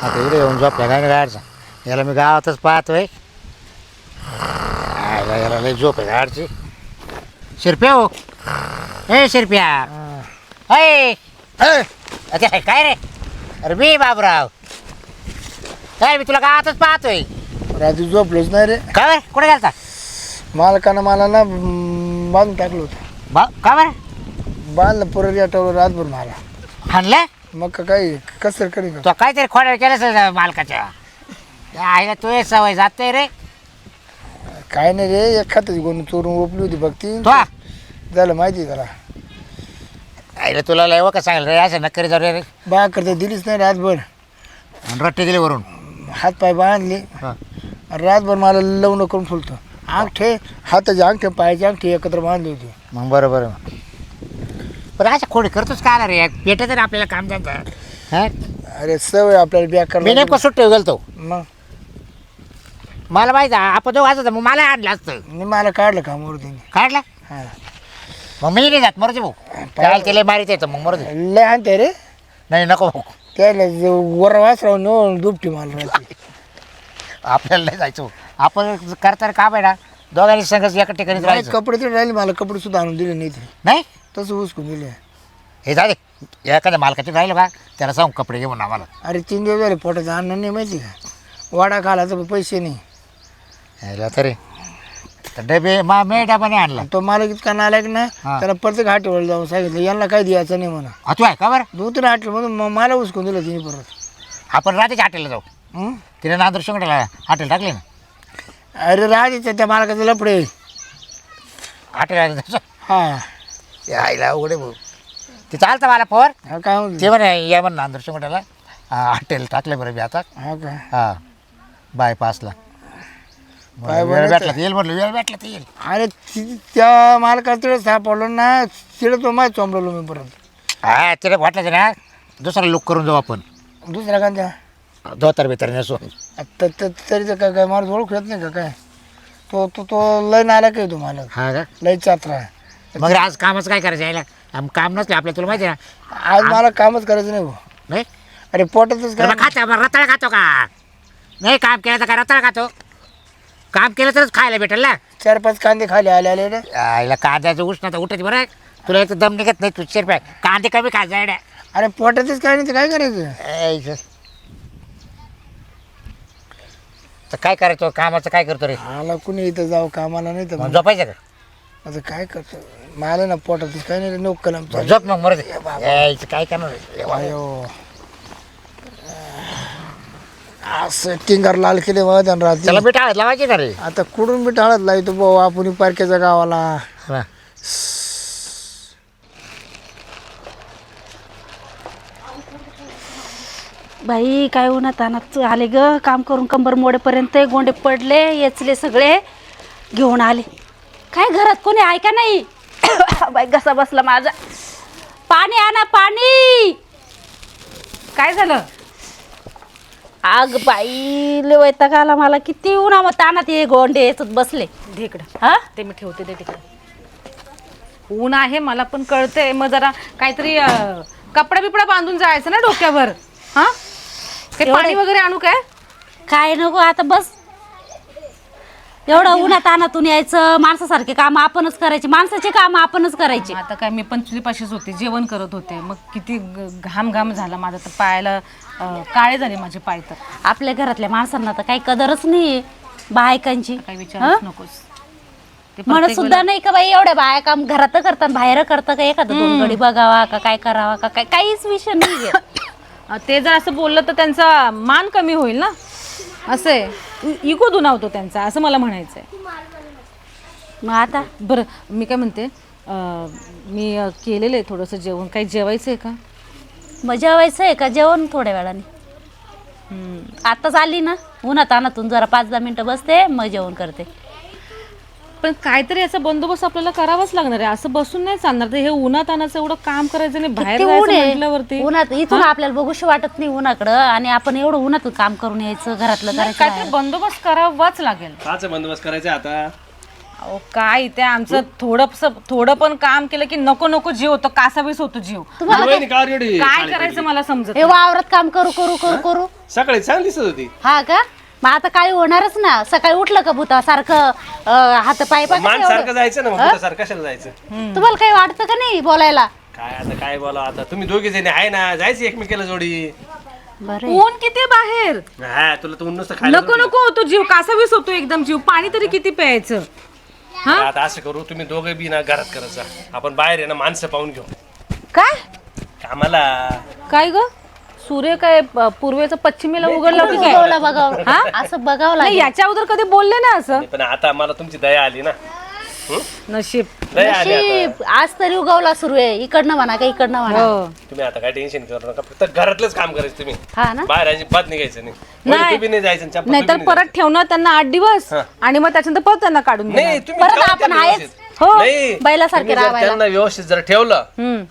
आता इकडे येऊन झोपल्या काय गाडचा याला मी गावातच पाहतोय. याला लय झोप आहे गाडची. शिरप्या हो ए शिरप्या अय अरे काय रे. अरे मी बाबूराव काय मी तुला गावातच पाहतोय. रात्री झोपलोच नाही रे. का बरं कुठे गेलता. मालकानं मला ना बांधून टाकलं होतं. का बरं बांधलं परत याटावर रातभर मला हाणलं. मग काय कसं करी तो काहीतरी खोड्या केलंच मालकाच्या आहे तू सवय जाते रे. काय नाही रे. एक खात्याची कोणी चोरून ओपली होती बघ ती तो झालं माहिती त्याला. आईला तुला लय का सांगेल रे असं नक्की जाऊ रे. बा करता दिलीच नाही रातभर. आणि रट्टे दिले वरून हात पाय बांधले रातभर मला लवणं करून फुलतो. अंगठे हाताचे अंगठे पायाचे अंगठे एकत्र बांधले होते. मग बरोबर पण अशा खोडी करतोच का रे पेटत ना आपल्याला काम जातं. हा अरे सवय आपल्याला बॅग मी करणार. नेमकं सुट्टी गेलतो. मग मला माहिती आपण जो वाजत मग मला आणलं असतं. मी मला काढलं कामावर त्यांनी. काढला हां मग मी नाही जात मरते भाऊ. काय त्याला मारित येतं मग मरते. लय आणते रे. नाही नको भाऊ त्याला वर वासराव न दुपटी मला राहते. आपल्याला नाही जायचं. आपण करता काम आहे ना दोघांनी संघच एका ठिकाणी नाही, राहायचं. कपडे तर राहिले मला कपडे सुद्धा आणून दिले नाही ते. नाही तसं उचकून दिले. हे झाले एखाद्या मालकाचे राहिलं का त्याला सांगू कपडे घेऊन आम्हाला. अरे 3 दिवस झाले पोटाचं अन्न नाही माहिती का. वाडा खाला तर पैसे नाही. यायला तरी तर डबे मे डबा नाही आणला. तो मला इतका नालायक ना हा. त्याला प्रत्येक हाटेवर जाऊन सांगितलं यांना काय द्यायचं नाही म्हणा. तू आहे का बरं 2-3 हाटेल म्हणून मला उचकून दिलं तिने परत. आपण रात्रीच्या हॉटेलला जाऊ. हं? तिने नांदूर शिंगड्याला हॉटेल टाकले ना. अरे राजाच्या त्या मालकाचं लफडे. हॉटेल हा यायला उघडे भाऊ ते चालतं मला फोन. हा काय म्हणतो. ते म्हणे या म्हण नांदूर शिंगड्याला हॉटेल टाकले बरं मी आता. हा का हां बायपासला काय वेळ बोलायचं? भेटला तर येईल म्हटलं वेळ भेटला तर येईल. अरे त्या मालकाला तिकडे सापडलो ना तिकडे तो माहीत चोंबलो मी परत. हा तिला वाटलं ना दुसरा लुक करून जाऊ आपण. दुसऱ्या कांद्या धोतर बितर नसून. तरी तर काय माणूस ओळखू येत नाही का काय. तो तो तो लय नालायक आहे तो मालक. हा का लय चात्रा आहे. मग आज कामच काय करायचं यायला काम नसलं आपल्या तुला माहिती आहे ना. आज मला कामच करायचं नाही भाऊ. नाही अरे पोटातच तर काय मग खातो मग रताळ खातो का. नाही काम केलं तर काय रताळ खातो. काम केलं तरच खायला भेटेल ना. 4-5 कांदे खाली आले रे. यायला कांद्याचं उष्णता उठायची बरं आहे. तुला एक तर दम निघत नाही तू रुपये कांदे कमी खा जायड्या. अरे पोटातच काय नाही तर काय करायचं. तर काय करायचं कामाचं काय करतो रे. मला कुणी इथं जाऊ कामाला नाही तर मग झोपायचं का. आता काय करतो. मला ना पोटातच काय नाही रे. नोक कलम झोप मग मरत यायचं काय करणार रे. अयो असं टिंगर लाल केले मग रात्री. त्याला मी टाळत लावायची ना रे. आता कुठून बी टाळत लावतो भाऊ आपण पारख्याच्या गावाला. हा. बाई काय उन्हात आणत आले ग. काम करून कंबर मोडेपर्यंत गोंडे पडले येचले सगळे घेऊन आले. काय घरात कोणी आहे का नाही. बाई घसा बसला माझा. पाणी आणा पाणी. काय झालं. आग बाई लय वैताग आला मला. किती उन्हा मग तानात हे गोंडे येतच बसले. ढेकड हा ते मी ठेवते ते तिकडे. ऊन आहे मला पण कळतंय. मग जरा काहीतरी कपडा बिपडा बांधून जायचं ना डोक्यावर. हा काही पाणी वगैरे आणू काय. काय नको आता बस. एवढं उन्हात तानातून यायचं. माणसासारखे काम आपणच करायचे. माणसाचे काम आपणच करायचे. आता काय मी पण चुलीपाशीच होते जेवण करत होते. मग किती घाम घाम झाला माझा तर पायाला काळे झाले माझे पाय. तर आपल्या घरातल्या माणसांना तर काही कदरच नाही बायकांची. काही विचारूच नकोस. ते म्हणत प्रत्येक सुद्धा नाही का बाई एवढ्या बाया काम घरात करतात बाहेर करतात का एखादं 2 घडी बघावा का काय करावा का काय काहीच विषय नाही. ते जर असं बोललं तर त्यांचा मान कमी होईल ना. असं आहे इगो दुनावतो त्यांचा असं मला म्हणायचं आहे. मग आता बरं मी काय म्हणते मी केलेलं आहे थोडंसं जेवण. काही जेवायचं आहे का. मग जेवायचं आहे का जेवण थोड्या वेळाने. आताच आली ना उन्हात तानातून जरा 5-10 मिनिटं बसते मग जेवण करते. पण काहीतरी याचा बंदोबस्त आपल्याला करावाच लागणार आहे. असं बसून नाही चालणार. ते हे उन्हात आणायचं एवढं काम करायचं नाही बाहेर किती जायचं ऊन आहे. म्हटल्यावरती. उन्हात इथून आपल्याला बघूशी वाटत नाही उन्हाकडं आणि आपण एवढं उन्हातून काम करून यायचं घरातलं करायचं काहीतरी बंदोबस्त करावाच लागेल. काचा बंदोबस्त करायचा आता. अहो काय इथे आमचं थोडं पण काम केलं की नको नको जीव होतो, कासावीस होतो जीव. काय करायचं मला समजत हे वावरात काम करू करू करू करू सकाळी चांगली दिसत होती. हा का? मग आता काय होणारच ना. सकाळी उठलं का भूता सारखं हात पाय मान सारखं जायचं ना, मग सारखं कशाला जायचं? तुम्हाला काही वाटतं का नाही बोलायला? काय आता काय बोला, आता तुम्ही दोघे जणी आहे ना, जायचं एकमेकाला जोडी. बरं ऊन किती बाहेर, हा तुला तर नुसतं खायला नको नको होतो जीव, कासावीस होतो एकदम जीव. पाणी तरी किती प्यायचं. आता असं करू, तुम्ही दोघे बी ना घरात करायचा, आपण बाहेर आहे ना माणसं पाहून घेऊ काय कामाला. काय ग, सूर्य काय पूर्वेचा पश्चिमेला उघडला की काय? बघावं बघावं हा असं बघावं नाही, लागेल. याच्या अगोदर कधी बोलले ना असं. पण आता मला तुमची दया आली ना. नशीब. दया आली आता. नशीब, आज तरी उगवला सुरू आहे. इकडनं म्हणा का इकडनं म्हणा. हो. तुम्ही आता काय टेन्शन करू नका, फक्त घरातलंच काम करायचं तुम्ही. हा ना. बाहेर अजिबात निघायचं नाही. नाही. वरती बी नाही जायचं, चप्पल नाही बी तर नाही परत ठेवणार त्यांना 8 दिवस आणि मग त्याच्यानंतर परत त्यांना काढून जायचं. देणार. नाही तुम्ही परत ठेवा आपण त्यांना आहेच. व्यवस्थित. हो, नाही, बैलासारखे तुम्ही जर राहायला. त्यांना व्यवस्थित जर ठेवलं हम्म.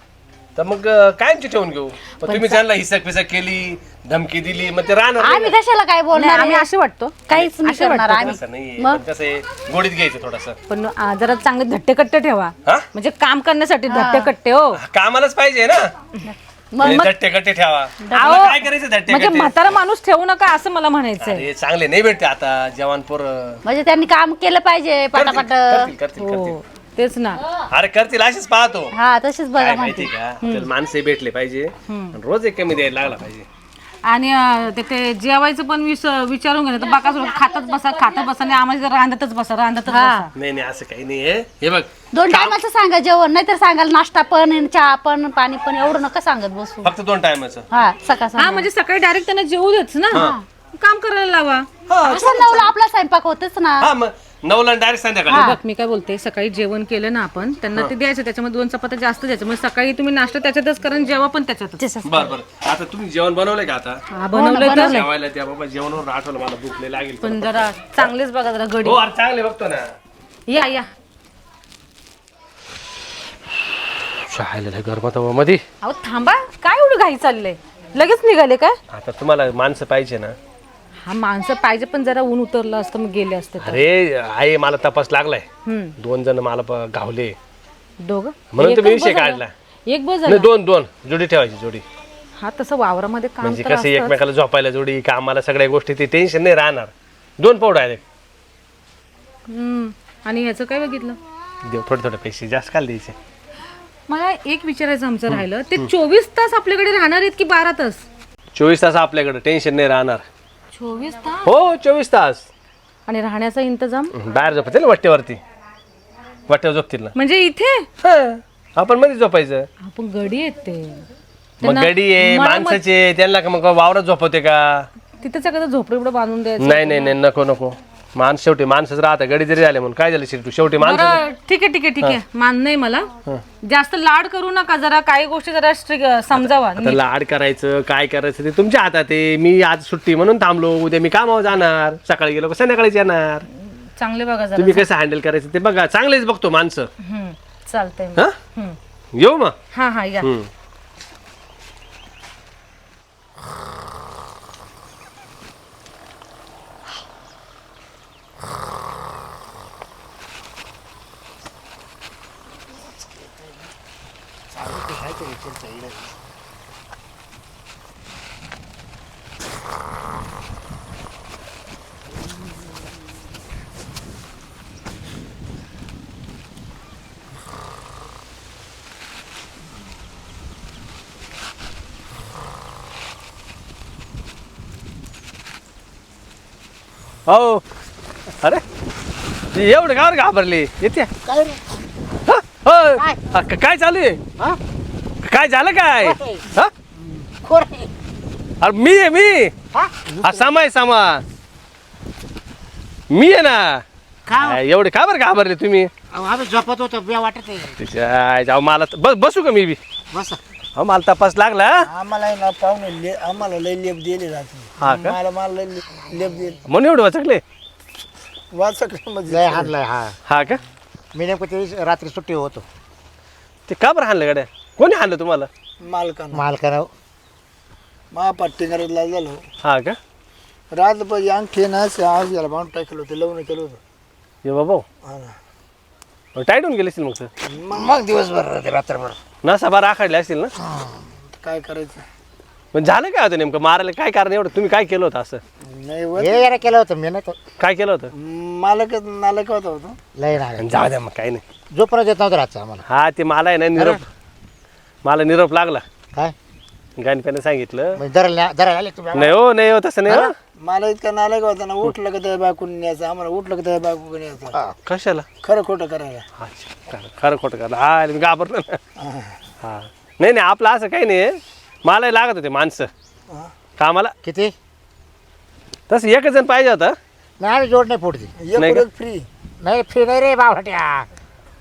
तर मग कायमची ठेवून घेऊ. पण तुम्ही त्यांना हिसक पिसक केली, धमकी दिली, मग ते राहणार नाही आम्ही ना. कशाला काय नाही, बोलणार आम्ही आहे? असे वाटतो. काहीच नाही करणार आम्ही. असं नाहीये, मग? पण कसं आहे, गोडीत घ्यायचं थोडस. पण जरा चांगले धट्टे कट्टे ठेवा, हा? म्हणजे काम करण्यासाठी धट्टे कट्टे. हो, कामालाच पाहिजे ना. मग धट्टे कट्टे ठेवा. तुला अहो, काय करायचं धट्टे म्हणजे कट्टे? म्हातारा माणूस ठेवू नका असं मला म्हणायचंय. अरे चांगले नाही भेटते आता जवान पोर. म्हणजे त्यांनी काम केलं पाहिजे पटापट. हो, तेच ना. अरे करतील असेच पाहतो. हा तशीच बघा काय म्हणते. माहिती का, आपल्याला माणसं भेटले पाहिजे, आणि रोज एक कमी द्यायला लागला पाहिजे. आणि ते जेवायचं पण विचारून घे, तर बाका खातच बसा आणि आम्हाला जर रांधतच बसा. नाही नाही असं काही नाही आहे. हे बघ, 2 टायमाचं सांगा जेवण, नाहीतर सांगाल नाश्ता पण चहा पण पाणी पण. एवढं नका सांगत बसू. फक्त 2 टायमाचं. हा सकाळ हा, म्हणजे सकाळी डायरेक्ट त्यांना जेवू देच ना, काम करायला लावा. असं नवला आपला स्वयंपाक होतच ना. हा मग 9ला डायरेक्ट संध्याकाळी. बघ मी काय बोलते, सकाळी जेवण केलं ना आपण, त्यांना ते द्यायचं, त्याच्यामध्ये 2 चपात्या जास्त द्यायचं. मग सकाळी तुम्ही नाश्ता त्याच्यातच करा, जेव्हा पण त्याच्यातच. बरं बरं, आता तुम्ही जेवण बनवलंय का आता? हा, बनवलंय तर. जेवायला त्या बाबा जेवणावर आठवलं, मला भूक लई लागेल. पण जरा चांगलेच बघा, जरा गडी. हो अरे चांगले बघतो ना. या शाळेला गरमत मध्ये. अहो थांबा, काय एवढं घाई चाललंय, लगेच निघाले काय? आता तुम्हाला माणसं पाहिजे ना. हा, माणसं पाहिजे, पण जरा ऊन उतरलं असतं मग गेले असते तर. अरे आहे, मला तपास लागलाय. हम्म. 2 जण मला गावले, दोघं म्हणून तुम्ही एकच विषय बस झाला. काढला. एक बस नाही झाला. 2 जोडी ठेवायची जोडी. हा, तसं वावरामध्ये काम म्हणजे तर कसं असतंच. एकमेकाला झोपायला जोडी, कामाला सगळ्या गोष्टी, ते टेन्शन नाही राहणार. 2 पाऊड डायरेक्ट हम्म. आणि ह्याचं काय बघितलं? देऊ. थोडे पैसे जास्त काल द्यायचे. मला एक विचारायचं आमचं राहिलं, ते 24 तास आपल्याकडे राहणार आहेत की 12 तास? 24 तास आपल्याकडे, टेन्शन नाही राहणार. 24 तास. हो 24 तास. आणि राहण्याचा इंतजाम बाहेर झोपायचं ना, वाट्यावरती. वाट्यावर झोपतील ना. म्हणजे इथे आपण मध्ये झोपायचं. आपण गडी आहेत ते. मग त्यांना गडी आहे, मला माणसाचे, त्यांना का मग वावरात झोपवते का? तिथेच एखादं झोपडी बांधून द्यायचं. नाही नको. माणस शेवटी माणसंच राहतं. गडी जरी झाले म्हणून काय झालं शेवटी माणसं. बरं, ठीक आहे. मान नाही मला. जास्त लाड करू नका, जरा काही गोष्टी जरा समजावा. आता लाड करायचं काय करायचं ते तुमच्या हातात आहे. मी आज सुट्टी म्हणून थांबलो, उद्या मी कामावर जाणार, सकाळी गेलो का संध्याकाळीच येणार. चांगले बघा जरा. तुम्ही कसं हँडल करायचं ते बघा. चांगलेच बघतो माणसं. चालतंय. हा येऊ मग. हा या. हो. अरे एवढं का घाबरली येते? काय रे? काय चालू आहे? काय झालं काय? हा? अरे मी आहे मी. हा सामा मी आहे ना. एवढे का बरं घाबरले तुम्ही? आम्ही झोपत होतो, बिया वाटत आहे. जाऊ मला बसू का मी बी? बस. हो मला तपास लागला. आम्हाला ना पाहुणे आम्हाला लय लेप दिले जाते. हा का? मला लय लेप दिले म्हणून एवढं वाचकले वाचकल्यामध्ये. लय हाणलाय. हा का? मी नेमकं ते रात्री सुट्टी होतो. ते का बरं हाणलं गाड्या? कोणी हाणलं तुम्हाला? मालकानं मालकाराव महापट्टी करायला झालं. हा का? रात पाहिजे अंगठी ना आज याला बांधून टाकलं होतं, लग्न केलं होतं. ये बाबा हा ना. टाईट होऊन गेले असतील मग तर. मग दिवसभर राहते, रात्रभर. नसा बारा आखाडले असतील ना. काय करायचं? पण झालं काय होतं नेमकं मारायला काय कारण एवढं तुम्ही काय केलं होतं असं नाही होत. हे याला केलं होतं मी नाही तो काय केलं होतं नालक होता. लय नाही जाऊ द्या मग काही नाही. जोपर्यंत येत नव्हतं राहतं आम्हाला. हा ते मला आहे ना मला निरोप लागला काय गणप्याने सांगितलं म्हणजे धरायला आले तुम्ही नाही हो तसं नाही हो. मला इतका नालक होता ना, उठलं का त्या बायकून न्यायचं आम्हाला, उठलं का त्या बायकून न्यायचं. कशाला खरं खोटं करायला. अच्छा खरं खोटं करा हा मी घाबरलो ना. हा नाही आपलं असं काही नाही मलाही लागत होते माणसं कामाला. किती तसं एकच जण पाहिजे होता. नाही आम्ही जोड नाही फोडते. नाही का? एक फ्री. नाही फ्री नाही रे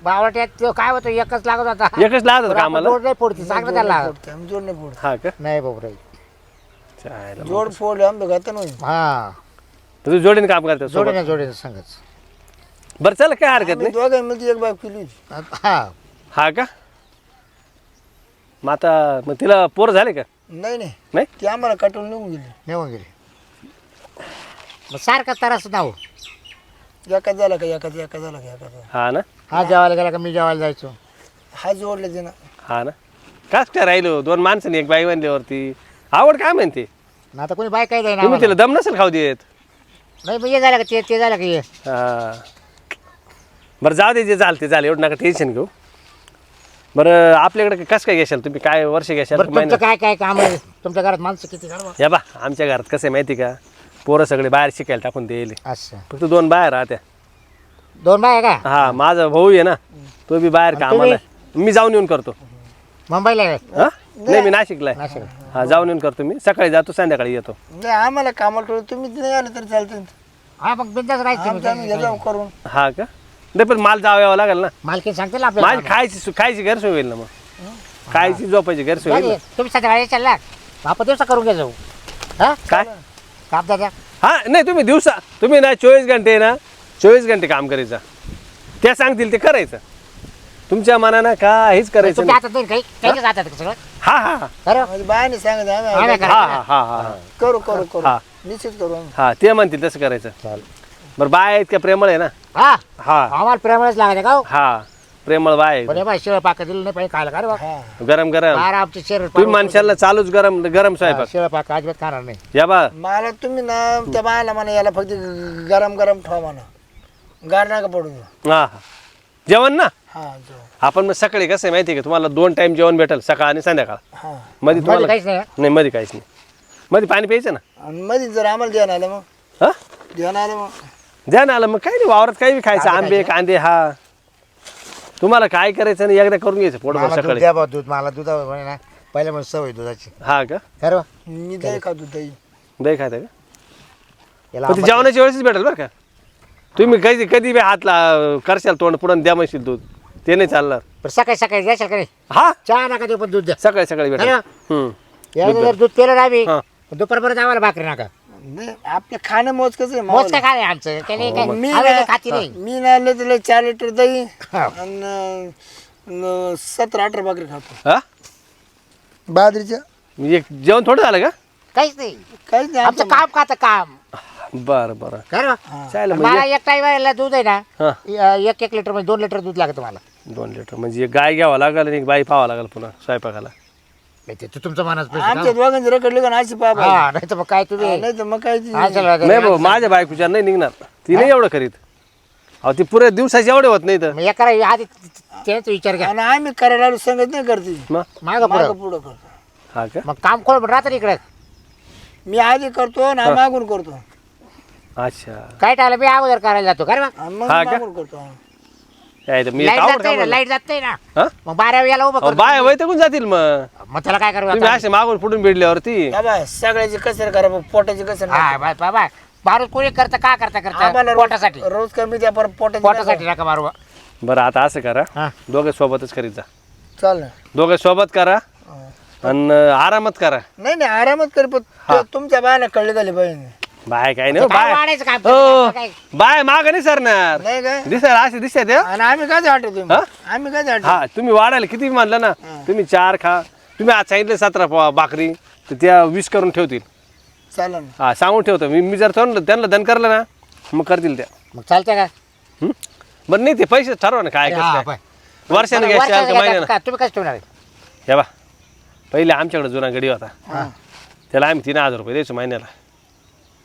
बावळट्यात तो काय होतं एकच लागत होता. एकच लागत होतं पण आपण कामाला. जोड नाही फोडते सांग ना त्याला. आम्ही जोड नाही फोड. हा का नाही बाबू रे. चालेल. जोड फोड आम्ही घात नाही. हा तुझं जोडीने काम करतो जोडीने जोडीने सांगच. बरं चल काय हरकत नाही. दोघांमध्ये एक बाईक केली होती. हा हा का मग आता मग तिला पोर झाले का नाही नाही ती आम्हाला कटवून निघून गेली. निघून गेली. मग सारखं तरच नाव. एकाच झाला का एकाच झाला का एकाच. हा ना हा जेवायला गेला का मी जेवायला जायचो. हा जोडले ते ना. हा ना काच काय राहिलो दोन माणसांनी एक बाई बनल्यावरती आवड काय म्हणते ना आता कोणी बाय काय जाईना तुम्ही आम्हाला. तिला दम नसेल खाऊ देत. नाही मग हे झालं का ते झालं का हे. हा बरं जाऊ दे जे चालते एवढं नका टेन्शन घेऊ. बरं आपल्याकडे कसं काय घेशाल तुम्ही काय वर्ष घेशाल बरं तुमचं काय काम आहे तुमच्या घरात माणसं किती काढवा. या बा आमच्या घरात कसं आहे माहिती का पोरं सगळे बाहेर शिकायला टाकून देईल असं फक्त 2 बाहेर राहत्या. 2 बाय आहे का हा माझा भाऊ आहे ना तो बी बाहेर कामाला आहे. मी जाऊन येऊन करतो. मुंबईला आहे. हा नाही मी नाशिकला आहे. नाशिक. हा जाऊन येऊन करतो मी सकाळी जातो संध्याकाळी येतो. नाही आम्हाला कामाला ठेवलं तुम्ही नाही आले तरी चालतं. हा मग बिंदास आमचं आम्ही राहायचं. घेतो करून. हा का नाही पण माल जावं यावं लागेल ना. मालकीन सांगते ना माझी आपल्याला. खायची गैरसोय होईल ना मग खायची झोपायची गैरसोय होईल ना. तुम्ही संध्याकाळी चालला आपण दिवसा करून घ्या जाऊ. हा काय काम दादा. हा नाही तुम्ही दिवसा तुम्ही ना 24 घंटे ना 24 घंटे काम करायचं त्या सांगतील ते करायचं तुमच्या मनानं काहीच करायचं तुमच्या नाही. हातात नाही काही हातात का सगळं. हा हा खरं म्हणजे बायाने सांगत आम्ही आम्ही करा. हा हा हा हा करू हा. निश्चित करू आम्ही. हा ते म्हणतील तसं करायचं. चालेल. बरं बाय इतक्या प्रेमळ आहे ना. हा हा आम्हाला प्रेमालाच लागायचं का हो? हा प्रेमळ बाय पण हे बाय शिळ पाक दिलं नाही पाहिजे खायला का रे बा. हा. गरम गरम बारा आमचे शरीर तुम्ही माणसाला चालूच गरम गरम स्वयंपाक शिळ पाक अजिबात खाणार नाही. या बा मला तुम्ही ना त्या बायाला म्हणा याला फक्त गरम गरम ठेवा म्हणा गार नका पडू देऊ. हा हा जेवण ना हा जो आपण मग सकाळी कसं आहे माहिती आहे का तुम्हाला 2 टाइम जेवण भेटेल सकाळ आणि संध्याकाळ. हा मध्ये मध्ये तुम्हाला काहीच नाही. नाही मध्ये काहीच नाही मध्ये पाणी प्यायचं ना. आणि मध्ये जर आम्हाला ध्यान आलं मग हा ध्यान आलं मग द्या ना आलं मग काही नाही वावरात काही बी खायचं आंबे कांदे हा तुम्हाला काय करायचं नाही एकदा करून घ्यायचं पोट मला दूध सकाळी. द्या बा दूध मला दूध ना पहिल्या म्हणजे सवय दुधाची. हा का खरं बा. मी दही खातो दही. दही खायचं का याला पण ते आंबट- जेवणाच्या वेळेसच भेटेल बरं का. तुम्ही कधी बी हातला करशाल तोंड पुढं द्या म्हणशील दूध ते नाही चालणार. पण सकाळी सकाळी द्याल का नाही. हा चहा नका देऊ पण दूध द्या. सकाळी सकाळी भेटेल. अरे. हम्म. याला जर दूध पेलं ना आम्ही हा. दुपारपर्यंत आम्हाला भाकरी नका. नाही आपलं खाणं मोजकच आहे मोज काय मावाला. काय आमचं त्याने काय मी हवेला खाती नाही. मी नाही तुला 4 लिटर दही हा. आणि 17-18 भाकरी खातो हा बाजरीच्या. म्हणजे जेवण थोडं झालं का काहीच नाही काहीच नाही आमचं काम खातं काम. बरं बरं खरं बा. चालेल मला म्हणजे एक टाईम दूध आहे ना हा 1 लिटर म्हणजे 2 लिटर दूध लागतं मला. 2 लिटर म्हणजे एक गाय घ्यावं लागेल आणि एक बाई पाहावं लागेल पुन्हा स्वयंपाकाला. नाही ते तुमचं मनात आमच्या दोघांचे रकडले का अशी पाप हा नाही तर मग काय तुम्ही नाही तर मग काय ती- हा, चला, नाही भाऊ माझ्या बायकोच्या नाही निघणार ती नाही एवढं करीत. अहो ती पुऱ्या दिवसाची एवढे होत नाही तर मग एका आधी त्याचा विचार घ्या आणि आम्ही करायला सांगत नाही करते मग मागं मागं पुढं. पुढं करतो. हा का मग काम खोल राहतं इकडे. मी आधी करतो ना मागून करतो अच्छा काय टाळलं मी अगोदर करायला जातो खरं बा. आणि मग हा का? मागून करतो. काय तर मी एक लाईट आवड जात नाही ना का लाईट जात नाही ना हा मग 12 वेळेला उभं करतो. बाय वय तर जातील मग मग त्याला काय करावं तुम्ही आता? असे मागून पुढून भिडल्यावरती बाबा सगळ्याची कसर करा पोटाची कसर हा बाय बाबा मारून कोणी करतं का करता आम्हाला पोटासाठी रोज कमी द्या परत पोटासाठी नका मारू. बरं आता असं करा हा दोघे सोबतच करीत जा. चाल ना. दोघे सोबत करा आणि आरामात करा. नाही नाही आरामात कर पण तुमच्या बायाला कळले झाले पाहिजे. बाय काय नाही हो, काय बाय वाढायचं काम हो काय? बाय माग नाही सरणार नाही काय दिसत असे दिसत आणि आम्ही काय आठवतो हा? आम्ही काय आठवतो हा तुम्ही वाढायला किती म्हणलं ना तुम्ही 4 खा तुम्ही आज सांगितले 17 भाकरी तर त्या 20 करून ठेवतील. चालेल ना. हा सांगून ठेवतो मी जर त्यांना धन करलं ना मग करतील त्या. मग चालतंय का हं? बरं नाही ते पैसे ठरवा ना काय हा, कसं पाय. काय वर्षाने घ्यायचे वर्षाचं आमच्या महिन्यानं काय, तुम्ही कसं ठेवणार आहे? हे बा पहिले आमच्याकडे जुना गडी होता त्याला आम्ही 3,000 रुपये द्यायचो महिन्याला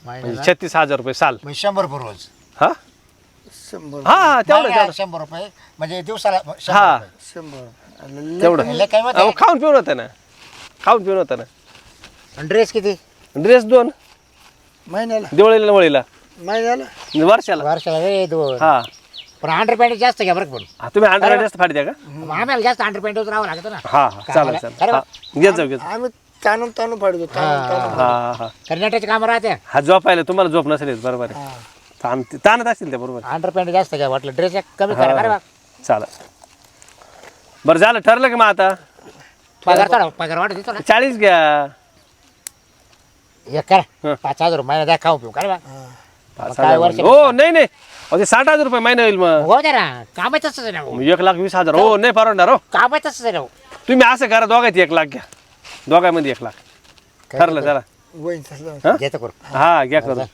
म्हणजे महिन्याला? 36,000 रुपये साल म्हणजे 100 रुपये रोज. हा 100 हा तेवढं महिन्याला तेवढं 100 रुपये म्हणजे दिवसाला 100 हा रुपये. 100 तेवढं लय काय म्हणते? अहो खाऊन पिऊन होतं ना खाऊन पिऊन होतं ना आणि ड्रेस किती? ड्रेस 2 महिन्याला दिवाळीला वळीला महिन्याला वर्षाला वर्षाला रे 2. हा पण 100 पॅन्ट जास्त घ्या बरं पण. हा, तुम्ही 100 जास्त फाडी द्या का आम्हाला जास्त 100 पॅन्टच राहावं लागतं ना. हा हा चालेल अरे चालेल वा. हा, घेत जाऊ घेत जाऊ. आम्ही ताणून ताणून फाडतो ताणून हा हा हा कर्नाटकचे कामं राहते. हा झोपायला तुम्हाला झोप नसेल येत, बरोबर आहे ताणत असतील त्या बरोबर 100 पॅन्ट जास्त घ्या वाटलं ड्रेस कमी करा बरं बा. चालेल बरं झालं ठरलं की मग आता पगार वाढत देतो ना. 40 घ्या एक करा हं. 5,000 महिना द्या खाऊ पिऊ काय बा. 5,000 काय वर्ष- हो नाही नाही अहो ते 60,000 रुपये महिना होईल मग हो दे ना कामाच तसंच आहे ना हो. 1,20,000 हो नाही परवडणार हो कामाच तसंच आहे ना हो. तुम्ही असं करा दोघांची 1 लाख घ्या दोघांमध्ये 1 लाख ठरलं जरा वहीन चाललं. हा? घेतो करू. हा घ्या करून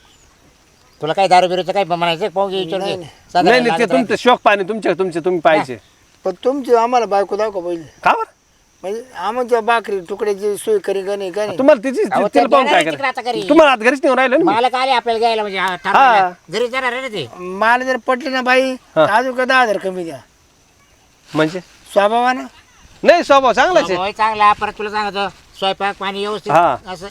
तुला काय दारू बिरूचं काय म्हणायचं पाहू घे विचारून घे. नाही नाही ते तुमचं शोक पाणी तुमचे तुम्ही पाहिजे पण तुमची आम्हाला बायको दाखव पहिले का बरं म्हणजे आमच्या भाकरी तुकड्याची सोय करी का नाही का नाही तुम्हाला तिची अहो, तिला ते पाहून काय देणार तिकडे आता करा घरी. तुम्हाला आज घरीच नेऊन राहिलं ना मी. मला काय आपल्याला घ्यायला म्हणजे हा, ठरवायला. घरी जाणार आहे ना ते. मला जर पटली ना बाई हा. तर अजून का 10,000 कमी द्या म्हणजे स्वभावानं नाही स्वभाव चांगलाच आहे होय, चांगला परत तुला सांगतो स्वयंपाक पाणी व्यवस्थित हा. असं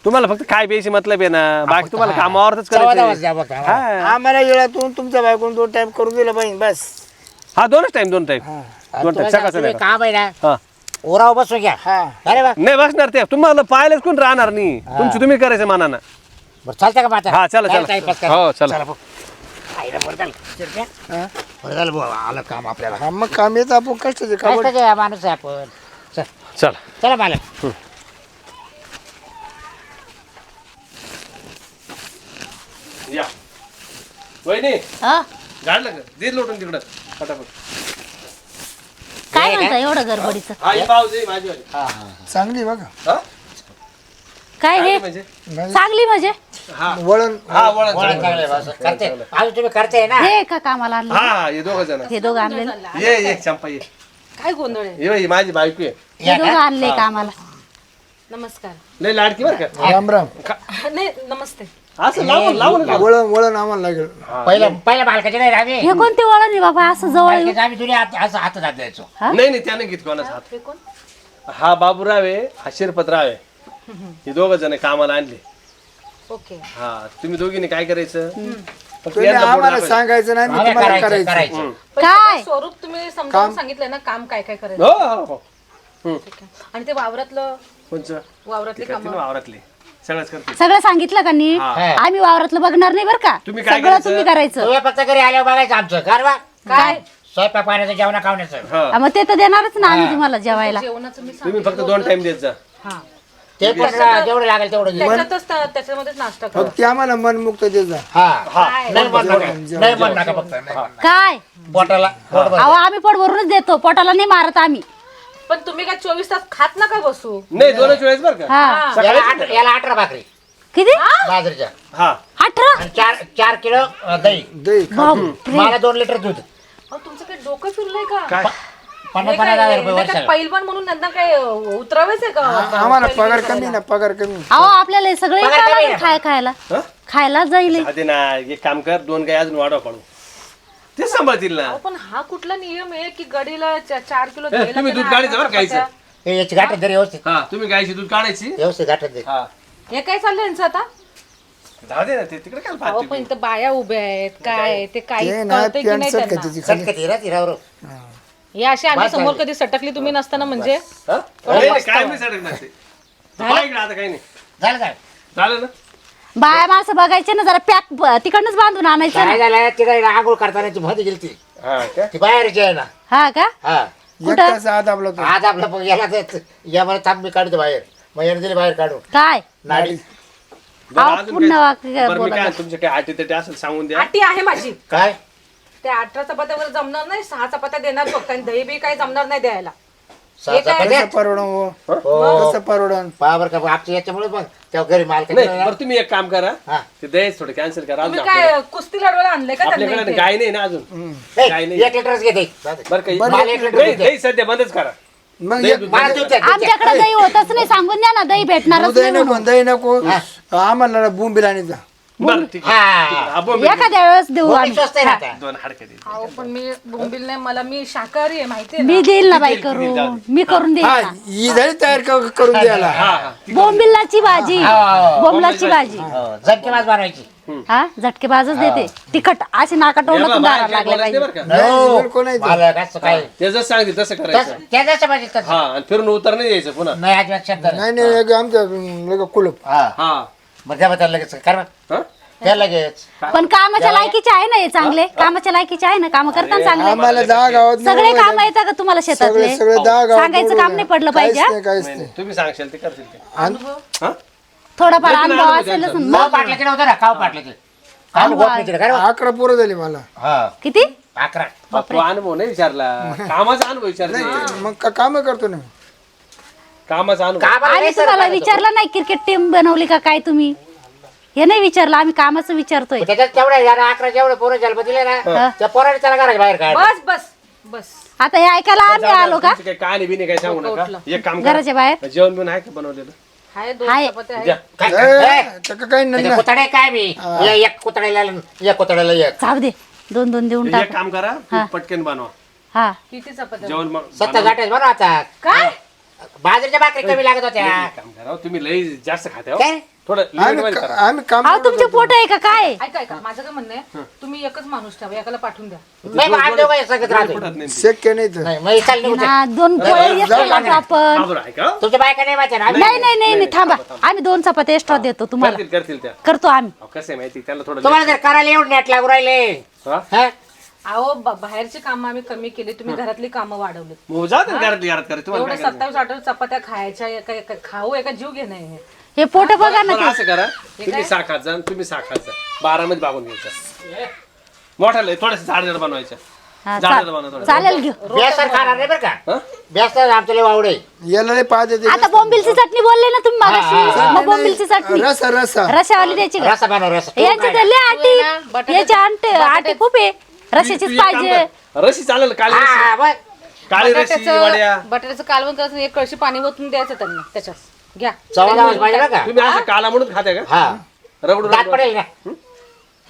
तुम्हाला फक्त काय प्यायची मतलब आहे ना बाकी तुम्हाला कामावरच चवा करायचं द्या बघ आम्हाला. हा आम्हाला वेळातून तुमच्या बायकोन 2 टाइम करून दिलं पाहिजे बस हा 2 टाइम 2 टाइम हा. दोन तुम्ही टाइम सकाळ तुम्ही काम आहे ना हा ओराव बसून घ्या हा अरे बा नाही बसणार ते तुम्हाला पाहिलेच कोण राहणार नाही तुमची तुम्ही करायचं मनानं बरं चालतं का माता हा, चला, चला. हो, चला. बरं झालं बुवा, आलं काम आपल्याला हा मग काम येतं आपण कष्टाचे काय काम काय माणूस आहे आपण चल, चला चला मालक या वहिनी हा? गाडलं का दे लोटून तिकडं फटाफट काय म्हणता एवढं गडबडीचं हा ही पाव दे माझी वाली. चांगली बघा हा? काय हे म्हणजे चांगली म्हणजे हा वळण हा वळण वळण चांगलं आहे बा, असं करते अजून तुम्ही करते ना हे का कामाला आणलं हा हे दोघं जण हे दोघं आणले ये चंपा ये काय गोंधळ आहे ये बाई, माझी बायको आहे हे दोघं आणले कामाला नमस्कार लय लाडकी बरं का राम राम नाही नमस्ते असं लावून लावून वळण आम्हाला लागेल पहिल्या बालकाचे नाही आम्ही हे कोणते वळण आहे बाबा असं जवळ येऊन? बालकाचे आम्ही तुझ्या असं हात जात द्यायचो नाही नाही त्याने घेत कोणाचा हात हे कोण हा बाबूराव आहे हा शिरपतराव आहे हे दोघं जण कामाला आणले ओके हा तुम्ही दोघींनी काय करायचं फक्त तुम्ही यांचा बोर्ड आम्हाला दाखवायचा. सांगायचं नाही मी आम्ही तुम्हाला करायचं करायचं करायचं पण काय? त्याचं स्वरूप तुम्ही समजावून सांगितलंय ना काम काय काय करायचं हो हो हो हम्म. ठीक आहे. आणि ते वावरातलं कोणचं वावरातली ते करते कामं ना वावरातले सगळंच करते सगळं सांगितलं का नीट हा. आम्ही वावरातलं बघणार नाही बरं का तुम्ही काय सगळं करायचं? तुम्ही करायचं तुम्ही फक्त घरी आल्यावर बघायचं आमचं घर बा काय स्वयंपाक पाण्याचं जेवण खावण्याचं हा मग ते तर देणारच ना आम्ही तुम्हाला जेवायला जेवणाचं मी तुम्ही फक्त 2 टाइम देत जा हा ते पण जेवढं लागेल तेवढं घे. त्याच्यामध्येच नाश्ता करा फक्त आम्हाला मनमुक्त देत जा हा नाही म्हणू नका नाही म्हणू नका फक्त नाही म्हणू नका. काय पोटाला पोट भर. अहो आम्ही पोट भरूनच देतो पोटाला नाही मारत आम्ही पण तुम्ही काय 24 तास खात नका बसू नाही 2च वेळेस बरं का हा याला 18 भाकरी किती बाजरीच्या हा 18 आणि 4 किलो दही दही बापरे. मला 2 लिटर दूध अहो, तुमचं काही डोकं फिरलंय का काय 50,000 रुपये हे काय वर्षाला पैलवान म्हणून त्यांना काय उतरावायचं का आम्हाला पगार कमी ना पगार कमी अहो आपल्याला हे सगळं पगार विकायला कमी लागेल आहे. खायला हा? खायला जाईल आधी ना एक काम कर 2 गाय अजून वाढव पाडू ते सांभाळतील ना अहो, पण हा कुठला नियम आहे की गडीला 4 किलो ए, द्यायला तुम्ही दूध त्यांना गाडीचं बरं आठ गाईचं. हे याची गाठत दे व्यवस्थित हा तुम्ही गायची दूध काढायची व्यवस्थित गाठत दे हा हे काय चाललंय यांचं आता जाऊ दे ना ते तिकडे काय अहो पाहते पण इथं बाया उभ्या आहेत काय आहे, ते काही ते ना कळतंय की पॅन्ट नाही शर्ट त्यांना त्याची खाली सटकत येईल तिरावर हे अशी आम्ही समोर कधी सटकली तुम्ही नसताना म्हणजे हा? नाही, नाही, काय नाही सडकणार ते पाय इकडे आता काही नाही झालं काय चालेल ना बाया माणसं बघायचे ना जरा पॅक तिकडनंच बांधून आणायचं काय ना झालं तिकडे आंघोळ करताना ती मध्ये गेली ती हा काय ती बाहेरची आहे ना हा का हा एक तास आत आपला तो आज आपलं मग याला या मला थांब मी काढतो बाहेर मग याने दिली बाहेर काढून काय नाडी बरं, अहो, अजून पुन्हा काय- वाक्य बरं, मी बोलायचं. काय तुमचे काय आटी तटी असेल सांगून द्या आटी आहे माझी काय त्या 18 चपात्यावर जमणार नाही 6 चपात्या देणार फक्त आणि दही बी काही जमणार नाही द्यायला हे काय? कसं परवडन हो हो. कसं परवडन पावर का आमच्या याच्यामुळे पण त्या घरी माल नाही बरं तुम्ही एक काम करा हा. ते द्यायच थोडं कॅन्सल करा तुम्ही अजून काय कुस्ती लढवायला आणले का त्यांना आपल्याकडे इथे? गाय नाही ना अजून काय नाही. 1 लिटरच घेते बरं काही मला 1 लिटर नाही देते. दही सध्या बंदच करा मग दही एक दूध मला बंद दूध करा. द्या, दूध द्या. आमच्याकडे दही होतच नाही, सांगून द्या ना दही भेटणारच दही नाही नको दही नको आम्हाला बोंबील आणि जा बरं ठीक आहे हा हा, बोंबील. म्हणून. एखाद्या वेळेस देऊ बोंबील आम्ही. स्वस्त आहे ना आता. 2 हाडके दे. अहो पण मी बोंबील नाही, मला मी शाकाहारी आहे माहितीये मी ना. देईल ना बाई देईल, करून जाऊ मी करून देईल हा ना. ही झाली तयार करून द्यायला हा हा बोंबिलाची भाजी हो. बोंबलाची भाजी हो, झटके मास बनवायची हा झटकेबाजच देते तिखट अशी नाका या तोंडातून बा, दारा बाहेर लागल्या बोलायचं पाहिजे बरं का नाही बिलकुल नाही ते. मला कसं काय ते जसं सांगते तसं करायचं त्या जसं पाहिजे तसं. हा आणि फिरून उतर नाही यायचं पुन्हा नाही अजिबात शब्द नाही. नाही नाही एक आमच्या लगे कुलप हा हा मग द्या बा त्याला लगेच कर बा. हा? त्या लगेच पण कामाच्या लायकीचे आहे ना हे चांगले कामाच्या लायकीचे आहे ना काम करताना चांगले आम्हाला 10 गावात सगळे काम येतात का तुम्हाला शेतातले सगळे सगळे 10 गावात सांगायचं काम नाही पडलं काहीच पाहिजे नाही काहीच नाही, नाही नाही. तुम्ही सांगशाल ते करतील ते अनुभव हा थोडाफार नाही, अनुभव नाही, असेलच नाही, ना. काव पाटलं होतं ना काव पाटलं काव गोपनीचं काय बा? 11 पोरं झाली मला हा किती 11 तो अनुभव नाही विचारला कामाचा अनुभव विचारते मग काम करतो ना कामाचा अनुभव का बरं आणि नाही सर तुम्हाला पाहिजे तो? विचारलं नाही क्रिकेट टीम बनवली का काय तुम्ही हे नाही विचारलं आम्ही कामाचं विचारतोय त्याच्यात तेवढ्या जरा 11 जेवढे पोरं जन्म दिले ना त्या पोराने त्याला घराच्या बाहेर काढलं. बस बस बस आता हे ऐकायला आम्ही आलो का तुमची काही कहाणी बिनी काही सांगू नका एक काम करा घराच्या बाहेर जेवण बिवण आहे का बनवलेलं हाय 2 हाय. चपात्या आहे. द्या काय त्याचं काही नाही त्याचे ना. कुतडे काय मी एक कुतड्याला एक कुतड्याला एक जाऊ दे 2-2 देऊन एक टाक काम करा तुम्ही पटकन बनवा हा किती चपात्या? जेवण मग 70 गाठ्याच बरं आता काय बाजरीच्या भाकरी कमी लागत होत्या एक काम करा तुम्ही लई जास्त खाते हो काय थोडं लिमिट मध्ये करा आम्ही काम अहो तुमचे पोट आहे का काय ऐका ऐका माझं काय म्हणणं आहे तुम्ही एकच माणूस ठेवा एकाला पाठवून द्या. नाही मग आम्ही दोघं सगळं राहतो फुटत नाही ते. शक्य नाही तर नाही मग चालली होते ना 2 पोळे एक्स्ट्रा टाकू आपण बाबूर आहे का तुमच्या बायका नाही माहिती ना नाही नाही नाही नाही, थांबा आम्ही 2 चपात्या एक्स्ट्रा देतो तुम्हाला करतील त्या करतो आम्ही अहो, कसं आहे माहिती त्याला थोडं तुम्हाला जर करायला एवढं नेट लागू राहिले हा? हा? अहो बाहेरची कामं आम्ही कमी केली, तुम्ही घरातली कामं वाढवली. मग जा ना घरात करा तुम्हाला एवढे काय करायचं? 27-28 चपात्या खायच्या खाऊ एका जीव घेणं आहे. हे पोट बघा ना बरं असं करा तुम्ही साखात जा तुम्ही साखात जा 12 मध्ये बागून घ्यायचं मोठा लय थोडस झाड बनवायचं हा, झाड बनवा थोडं चालेल घेऊ बेसन खाणार नाही बरं का हा? बेसन आमच्या लय वावडे याला नाही पाहते ते आता बोंबिलची चटणी बोलले ना तुम्ही मागाशी मग बोंबिलची चटणी रसा रसा रशावाली द्यायची का रसा बनव रसा यांचे तर लय आटी याचे आटे खूप आहे रशाचीच पाहिजे रशी चालेल काळी रशी हा, बघ. काळी रशी वड्या बटाट्याचं कालवण करायचं, एक कळशी पाणी ओतून द्यायचं त्यांना त्याच्यात घ्या. चवळा लावायला पाहिजे बरं का तुम्ही असं काला म्हणून खाते का हा रबड दात पडेल ना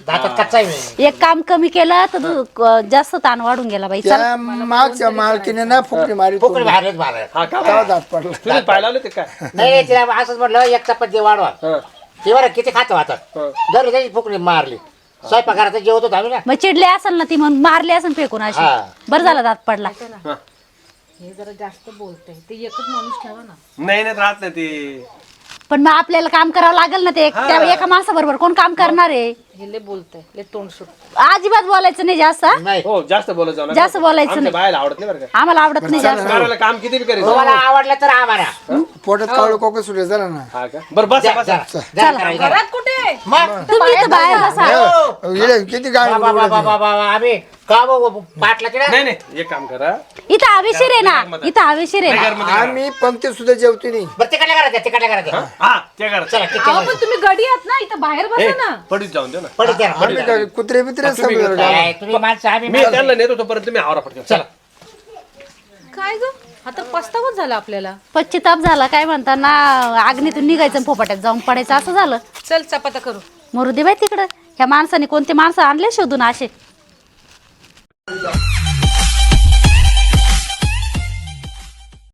दातात कच्चा आहे मी एक काम कमी केलं तर जास्त ताण वाढून गेला बाई चल त्या मागच्या मालकीने ना फुकरी मारी फुकरी बाहेरच मारलं हा का तेव्हा दात पडला तुम्ही पाहिला ते काय नाही नाही, तिला असंच म्हटलं एक चपाती वाढवा हा, ती बरं किती खातो आता हा. जरी त्याची फुकरी मारली स्वयंपाकाराचं जेवत होतो आम्ही ना मग चिडले असेल ना ती मग मारली असेल फेकून अशी हा. बरं झालं दात पडला हा. हे जरा जास्त बोलते, ते एकच माणूस ठेवा ना. नाही नाही राहत नाही ते पण मग आपल्याला काम करावं लागेल ना ते त्या एका माणसाबरोबर कोण काम करणार आहे हे लय बोलतंय, लय तोंड सुट. अजिबात बोलायचं नाही जास्त हा? नाही हो जास्त बोलत जाऊ नका. जास्त बोलायचं आमच्या नाही. बायला आवडत नाही बरं का आम्हाला आवडत नाही जास्त करायला काम किती बी करायचं तुम्हाला आवडलं तर आम्हाला पोटात कावळ कोकं सुटले झाला ना हा का बरं बस जा, बस जा, जा करायचं. घरात कुठे? मग तुम्ही इथं बाहेर बसा हो. इकडे किती गाडी बाबा, बाबा, बाबा, आम्ही का पाटला तिला नाही नाही एक काम करा इथं हवेशीर आहे ना इथं हवेशीर आहे ना आम्ही पंक्ती सुद्धा जेवतो नाही बरं तिकडल्या घरात तिकडल्या घरात हा ते करा चला अहो पण तुम्ही गडी आहात ना, इथं बाहेर बसा ना. पडीत जाऊन देऊ ना पडीत द्या आम्ही काय कुत्रे बित्रे तुम्ही समजा काय, तुम्ही माणसं आम्ही मी त्यांना नेतो तोपर्यंत तुम्ही आवरा पडतो चला काय ग आता पस्तावच झाला आपल्याला. पश्चिताप झाला काय म्हणता ना आग्नीतून निघायचं आणि फोपाट्यात जाऊन पडायचं असं झालं चल चपात्या करू. मरू दे बाई तिकडं ह्या माणसाने कोणते माणसं आणले शोधून असे